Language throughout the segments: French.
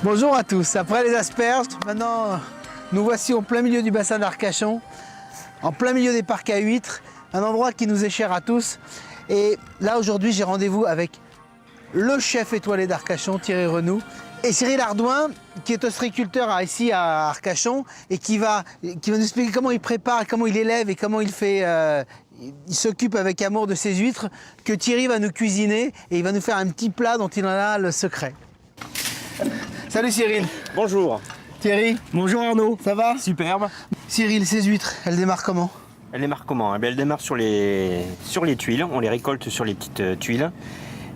Bonjour à tous, après les asperges, maintenant nous voici au plein milieu du bassin d'Arcachon, en plein milieu des parcs à huîtres, un endroit qui nous est cher à tous. Et là aujourd'hui j'ai rendez-vous avec le chef étoilé d'Arcachon, Thierry Renoux, et Cyril Ardouin, qui est ostréiculteur ici à Arcachon et qui va nous expliquer comment il prépare, comment il élève et comment il fait... il s'occupe avec amour de ses huîtres, que Thierry va nous cuisiner et il va nous faire un petit plat dont il en a le secret. Salut Cyril. Bonjour. Thierry. Bonjour Arnaud. Ça va? Superbe. Cyril, ces huîtres, elles démarrent comment? Elle démarre comment? Eh bien, elle démarre sur les tuiles. On les récolte sur les petites tuiles.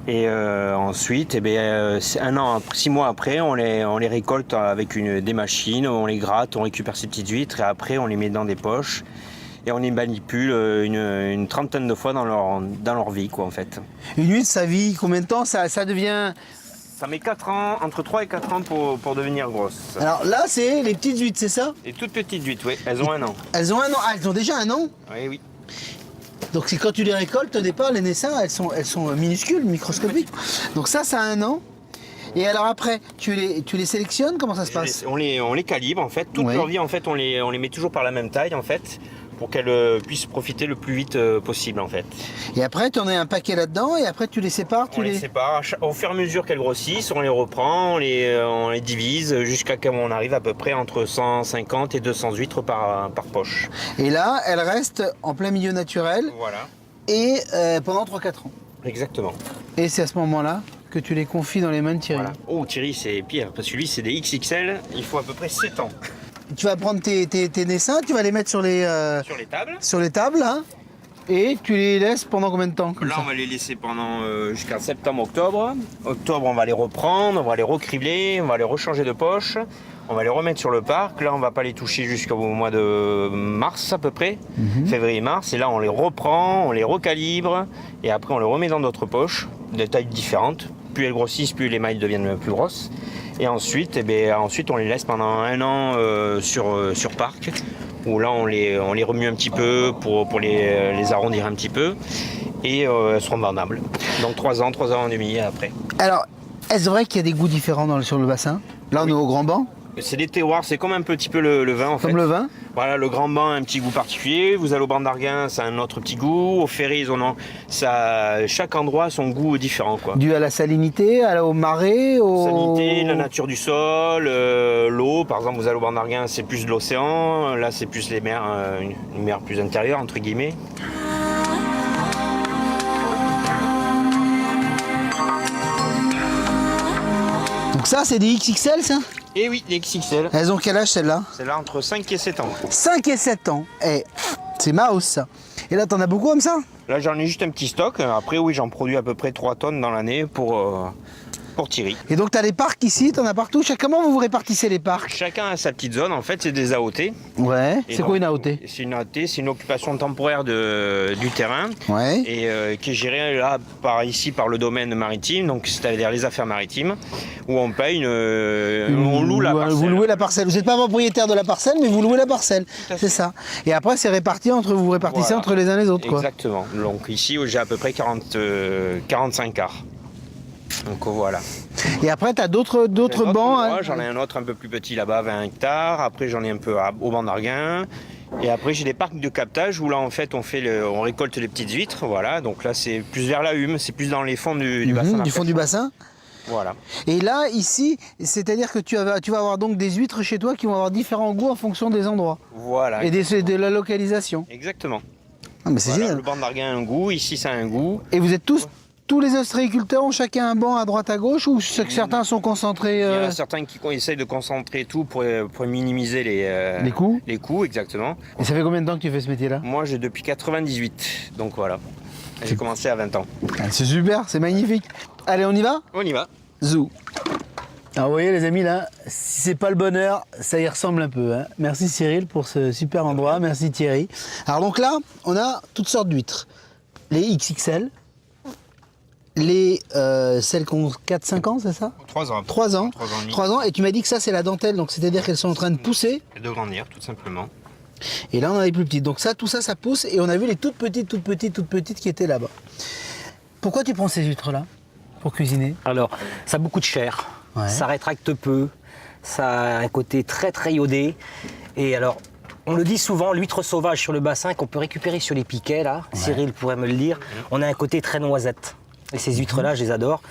Et ensuite, 6 mois après, on les récolte avec des machines, on les gratte, on récupère ces petites huîtres et après on les met dans des poches. Et on les manipule une trentaine de fois dans leur vie, quoi, en fait. Une huître, ça vit combien de temps? Ça devient... Ça met 4 ans, entre 3 et 4 ans pour devenir grosse. Alors là, c'est les petites huîtres, c'est ça? Les toutes petites huîtres, oui. Elles ont 1 an. Elles ont 1 an. Ah, elles ont déjà 1 an? Oui, oui. Donc c'est quand tu les récoltes, au départ, les naissins, elles sont minuscules, microscopiques. Donc ça a 1 an. Et alors après, tu les sélectionnes? Comment ça se passe? On les calibre, en fait. Toute leur vie, en fait, on les met toujours par la même taille, en fait, pour qu'elles puissent profiter le plus vite possible, en fait. Et après, tu en as un paquet là-dedans, et après, tu les sépares? On les sépare. Au fur et à mesure qu'elles grossissent, on les reprend, on les divise, jusqu'à quand on arrive à peu près entre 150 et 200 huîtres par poche. Et là, elles restent en plein milieu naturel. Voilà. Et pendant 3-4 ans. Exactement. Et c'est à ce moment-là que tu les confies dans les mains de Thierry. Voilà. Oh, Thierry, c'est pire, parce que lui, c'est des XXL, il faut à peu près 7 ans. Tu vas prendre tes naissins, tu vas les mettre sur les tables, hein, et tu les laisses pendant combien de temps? Là, on va les laisser pendant jusqu'à septembre-octobre. Octobre, on va les reprendre, on va les recribler, on va les rechanger de poche. On va les remettre sur le parc. Là, on va pas les toucher jusqu'au mois de mars à peu près, février-mars. Et là, on les reprend, on les recalibre. Et après, on les remet dans d'autres poches, de tailles différentes. Plus elles grossissent, plus les mailles deviennent plus grosses. Et ensuite, on les laisse pendant 1 an sur parc. Où là, on les remue un petit peu pour les arrondir un petit peu. Et elles seront vendables. Donc 3 ans et demi après. Alors, est-ce vrai qu'il y a des goûts différents sur le bassin? Là, on est au Grand Banc. C'est des terroirs, c'est comme un petit peu le vin en fait. Comme le vin? Voilà, le Grand Banc a un petit goût particulier. Vous allez au Banc d'Arguin, ça a un autre petit goût. Au Ferry, chaque endroit a son goût différent, quoi. Dû à la salinité, au marais, Salinité, la nature du sol, l'eau. Par exemple, vous allez au Banc d'Arguin, c'est plus de l'océan. Là, c'est plus les mers, une mer plus intérieure, entre guillemets. Donc ça, c'est des XXL, ça? Et oui, les XXL. Elles ont quel âge, celles-là? Celle-là, entre 5 et 7 ans. 5 et 7 ans. Eh, c'est mouse, ça. Et là, t'en as beaucoup comme ça? Là, j'en ai juste un petit stock. Après, oui, j'en produis à peu près 3 tonnes dans l'année pour Thierry. Et donc, t'as les parcs ici, t'en as partout. Comment vous répartissez les parcs? Chacun a sa petite zone. En fait, c'est des AOT. Ouais. C'est quoi une AOT? C'est une AOT, c'est une occupation temporaire du terrain. Ouais. Et qui est gérée là, par le domaine maritime, donc c'est-à-dire les affaires maritimes, où on paye on loue la parcelle. Vous louez la parcelle. Vous n'êtes pas propriétaire de la parcelle, mais vous louez la parcelle. C'est ça. Et après, c'est réparti vous répartissez entre les uns et les autres, quoi. Exactement. Donc ici, j'ai à peu près 45 quarts. Donc voilà. Et après, tu as d'autres bancs. Hein. J'en ai un autre un peu plus petit là-bas, 20 hectares. Après, j'en ai un peu au Banc d'Arguin. Et après, j'ai des parcs de captage où là, en fait, on récolte les petites huîtres. Voilà. Donc là, c'est plus vers la hume, c'est plus dans les fonds du bassin. Du fond du bassin. Voilà. Et là, ici, c'est-à-dire que tu vas avoir donc des huîtres chez toi qui vont avoir différents goûts en fonction des endroits. Voilà. Et de la localisation. Exactement. Ah, mais c'est génial. Le Banc d'Arguin a un goût, ici, ça a un goût. Et vous êtes tous les ostréiculteurs ont chacun un banc à droite à gauche ou certains sont concentrés Il y en a certains qui essayent de concentrer tout pour minimiser les coûts. Les coûts, exactement. Et ça fait combien de temps que tu fais ce métier-là? Moi, j'ai depuis 98, donc voilà. J'ai commencé à 20 ans. Ah, c'est super, c'est magnifique. Allez, on y va? On y va. Zou. Alors vous voyez les amis là, si c'est pas le bonheur, ça y ressemble un peu. Hein. Merci Cyril pour ce super endroit, merci Thierry. Alors donc là, on a toutes sortes d'huîtres. Les XXL, celles qui ont 4-5 ans, c'est ça? 3 ans. 3 ans. 3 ans, et tu m'as dit que ça c'est la dentelle, donc c'est-à-dire qu'elles sont en train de pousser. Et de grandir, tout simplement. Et là on a les plus petites. Donc ça, tout ça, ça pousse, et on a vu les toutes petites qui étaient là-bas. Pourquoi tu prends ces huîtres-là pour cuisiner? Alors, ça a beaucoup de chair. Ouais. ça rétracte peu, ça a un côté très très iodé. Et alors, on le dit souvent, l'huître sauvage sur le bassin qu'on peut récupérer sur les piquets, là, Cyril pourrait me le dire, on a un côté très noisette. Et ces huîtres-là, je les adore.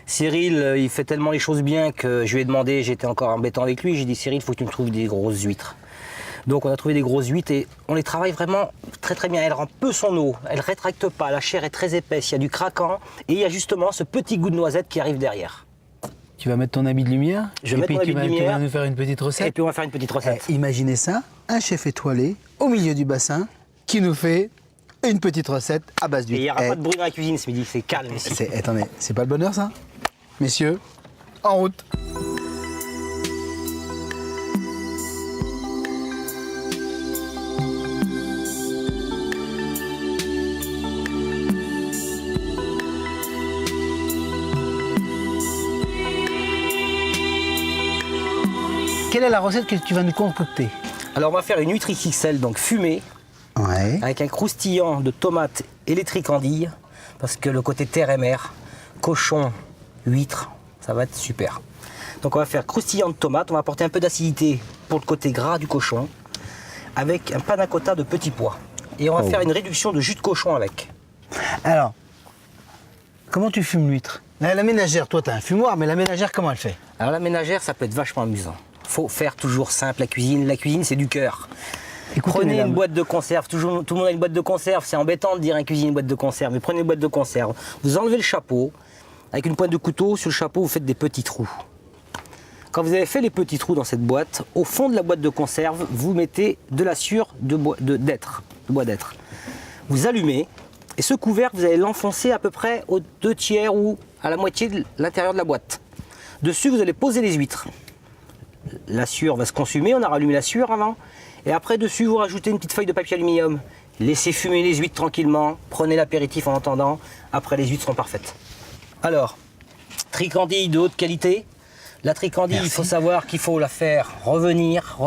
Cyril, il fait tellement les choses bien que je lui ai demandé, j'étais encore embêtant avec lui, j'ai dit Cyril, il faut que tu me trouves des grosses huîtres. Donc on a trouvé des grosses huîtres et on les travaille vraiment très très bien. Elle rend peu son eau, elle ne rétracte pas, la chair est très épaisse, il y a du craquant et il y a justement ce petit goût de noisette qui arrive derrière. Tu vas mettre ton habit de lumière. Je vais mettre mon habit de Tu lumière. vas nous faire une petite recette. Et puis on va faire une petite recette. Imaginez ça, un chef étoilé au milieu du bassin qui nous fait une petite recette à base Et d'huître. il n'y aura pas de bruit dans la cuisine ce midi, c'est calme ici. Attendez, c'est pas le bonheur ça? Messieurs, en route. Quelle est la recette que tu vas nous concocter? Alors on va faire une huître XXL, donc fumée, Ouais. avec un croustillant de tomates et les tricandilles, parce que le côté terre et mer, cochon, huître, ça va être super. Donc on va faire croustillant de tomates, on va apporter un peu d'acidité pour le côté gras du cochon, avec un panna cotta de petits pois. Et on va faire une réduction de jus de cochon avec. Alors, comment tu fumes l'huître? La ménagère, toi t'as un fumoir, mais la ménagère comment elle fait? Alors la ménagère, ça peut être vachement amusant. Faut faire toujours simple la cuisine. La cuisine, c'est du cœur. Écoutez, Prenez mesdames. une boîte de conserve. Tout le monde a une boîte de conserve. C'est embêtant de dire un cuisine une boîte de conserve. Mais prenez une boîte de conserve. Vous enlevez le chapeau. Avec une pointe de couteau, sur le chapeau, vous faites des petits trous. Quand vous avez fait les petits trous dans cette boîte, au fond de la boîte de conserve, vous mettez de la sciure de bois d'être. Vous allumez. Et ce couvercle, vous allez l'enfoncer à peu près aux 2/3 ou à la moitié de l'intérieur de la boîte. Dessus, vous allez poser les huîtres. La sciure va se consumer, on a rallumé la sciure avant. Et après, dessus, vous rajoutez une petite feuille de papier aluminium. Laissez fumer les huîtres tranquillement. Prenez l'apéritif en attendant. Après, les huîtres seront parfaites. Alors, tricandille de haute qualité. La tricandille, il faut savoir qu'il faut la faire revenir.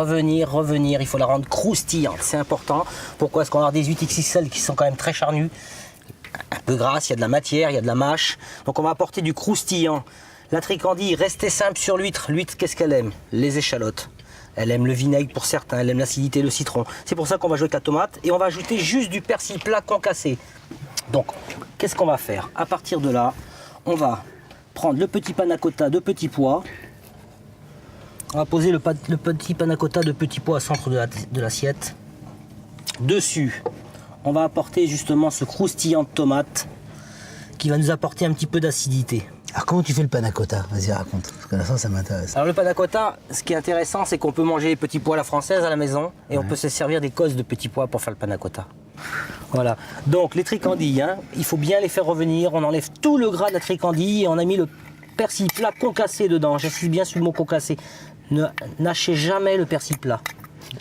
Il faut la rendre croustillante. C'est important. Pourquoi? Parce qu'on va avoir des huîtres XXL qui sont quand même très charnues. Un peu grasses, il y a de la matière, il y a de la mâche. Donc, on va apporter du croustillant. La tricandille, restez simple sur l'huître. L'huître, qu'est-ce qu'elle aime? Les échalotes. Elle aime le vinaigre pour certains, elle aime l'acidité, le citron. C'est pour ça qu'on va jouer avec la tomate et on va ajouter juste du persil plat concassé. Donc, qu'est-ce qu'on va faire? À partir de là, on va prendre le petit panna cotta de petits pois. On va poser le petit panna cotta de petits pois au centre de l'assiette. Dessus, on va apporter justement ce croustillant de tomate qui va nous apporter un petit peu d'acidité. Alors comment tu fais le panna cotta? Vas-y, raconte, parce que ça m'intéresse. Alors le panna cotta, ce qui est intéressant, c'est qu'on peut manger les petits pois à la française à la maison et on peut se servir des cosses de petits pois pour faire le panna cotta. Voilà. Donc les tricandilles, hein, il faut bien les faire revenir. On enlève tout le gras de la tricandille et on a mis le persil plat concassé dedans. J'insiste bien sur le mot concassé. Ne lâchez jamais le persil plat.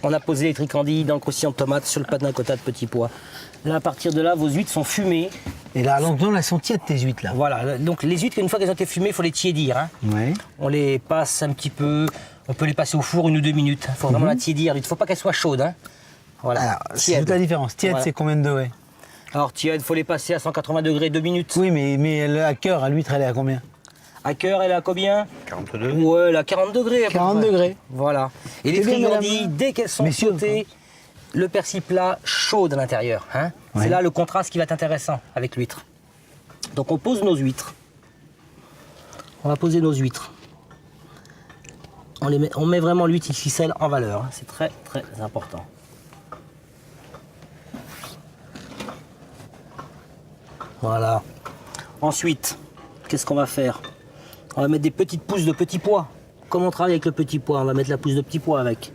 On a posé les tricandilles dans le croustillant de tomate sur le panna cotta de petits pois. Là, à partir de là, vos huîtres sont fumées. Et là, donc, elles sont tièdes tes huîtres là. Voilà, donc les huîtres, une fois qu'elles ont été fumées, il faut les tiédir. Hein. Ouais. On les passe un petit peu, on peut les passer au four 1 ou 2 minutes. Il faut vraiment la tiédir, il ne faut pas qu'elle soit chaude. Hein. Voilà, Alors, c'est tiède. toute la différence. Tiède, Voilà. c'est combien de degrés? Alors tiède, il faut les passer à 180 degrés 2 minutes. Oui, mais à cœur, à l'huître, elle est à combien? À cœur, elle est à combien? 42. Ouais, elle est à 40 degrés. à peu 40 près. degrés. Voilà. Et les C'est bien, tricandilles, madame. dès qu'elles sont Messieurs, sautées, le persil plat chaud à l'intérieur. Hein. Ouais. C'est là le contraste qui va être intéressant avec l'huître. Donc on pose nos huîtres. On va poser nos huîtres. On met vraiment l'huître XXL en valeur. Hein. C'est très très important. Voilà. Ensuite, qu'est-ce qu'on va faire? On va mettre des petites pousses de petits pois. Comme on travaille avec le petit pois, on va mettre la pousse de petits pois avec.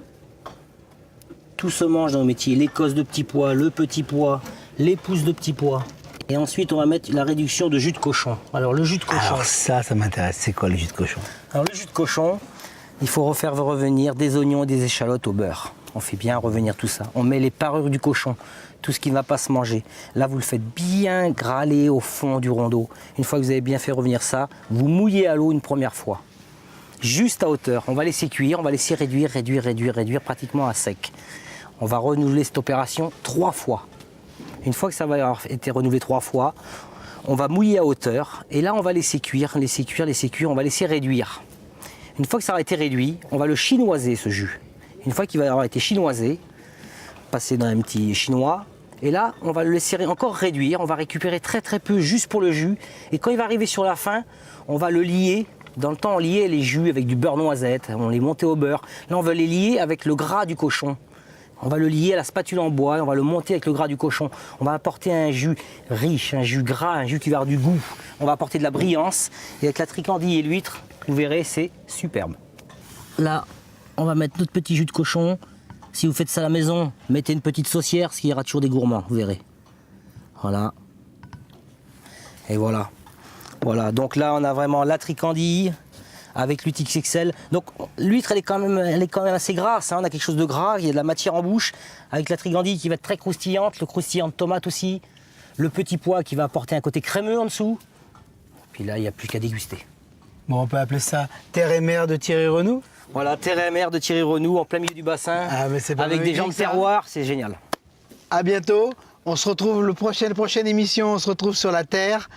Tout se mange dans le métier. Les cosses de petits pois, le petit pois, les pousses de petits pois. Et ensuite, on va mettre la réduction de jus de cochon. Alors, le jus de cochon. Alors ça m'intéresse. C'est quoi le jus de cochon? Alors, le jus de cochon, il faut refaire revenir des oignons et des échalotes au beurre. On fait bien revenir tout ça. On met les parures du cochon, tout ce qui ne va pas se manger. Là, vous le faites bien grâler au fond du rondeau. Une fois que vous avez bien fait revenir ça, vous mouillez à l'eau une première fois. Juste à hauteur. On va laisser cuire, on va laisser réduire pratiquement à sec. On va renouveler cette opération 3 fois. Une fois que ça va avoir été renouvelé 3 fois, on va mouiller à hauteur. Et là, on va laisser cuire, on va laisser réduire. Une fois que ça aura été réduit, on va le chinoiser ce jus. Une fois qu'il va avoir été chinoisé, passer dans un petit chinois, et là on va le laisser encore réduire, on va récupérer très peu juste pour le jus, et quand il va arriver sur la fin, on va le lier. Dans le temps on liait les jus avec du beurre noisette, on les montait au beurre. Là on va les lier avec le gras du cochon. On va le lier à la spatule en bois, on va le monter avec le gras du cochon. On va apporter un jus riche, un jus gras, un jus qui va avoir du goût. On va apporter de la brillance. Et avec la tricandille et l'huître, vous verrez, c'est superbe. Là, on va mettre notre petit jus de cochon. Si vous faites ça à la maison, mettez une petite saucière, parce qu'il y aura toujours des gourmands, vous verrez. Voilà. Et voilà. Voilà, donc là, on a vraiment la tricandille avec l'huître XXL. Donc l'huître elle est quand même assez grasse, hein. On a quelque chose de gras, il y a de la matière en bouche, avec la trigandille qui va être très croustillante, le croustillant de tomate aussi, le petit pois qui va apporter un côté crémeux en dessous. Puis là il n'y a plus qu'à déguster. Bon, on peut appeler ça terre et mer de Thierry Renoux. Voilà, terre et mer de Thierry Renoux en plein milieu du bassin, Ah, mais c'est pas avec des magnifique, gens de ça. terroir, c'est génial. À bientôt. On se retrouve la prochaine émission. On se retrouve sur la terre.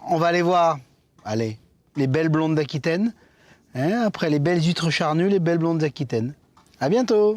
On va aller voir, allez, les belles blondes d'Aquitaine. Hein, après les belles huîtres charnues, les belles blondes d'Aquitaine. À bientôt.